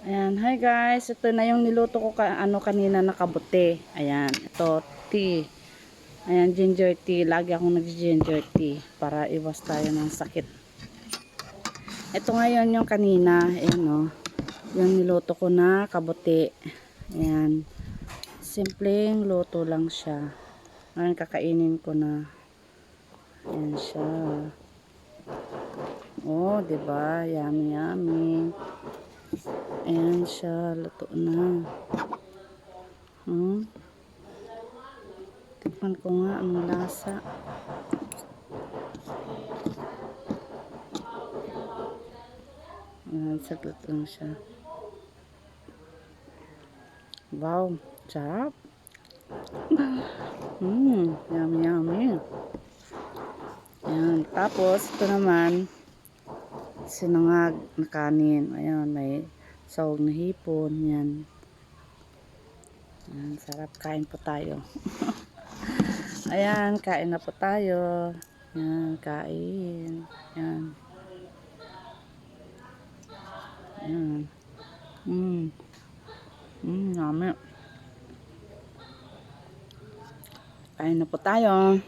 Ayan, hi guys. Ito na yung niluto ko kanina na kabote. Ayan, ito tea. Ayan, ginger tea. Lagi akong nag-ginger tea para iwas tayo ng sakit. Ito ngayon yung kanina, ayan oh. Yung niluto ko na kabote. Ayan. Simpleng luto lang siya. Ngayon kakainin ko na. Ayan siya. Oh, 'di ba? Yummy, yummy. Ayan siya, luto na. Tikman ko nga anong lasa. Ayan, saglit lang siya. Wow, sarap. Yummy, yummy. Ayan, tapos ito naman sinangag na kanin. Ayan, may sahog na hipon. Yan. Ayan, sarap. Kain po tayo. Ayan, kain na po tayo. Ayan, kain. Ayan. Ayan. Yummy. Kain na po tayo.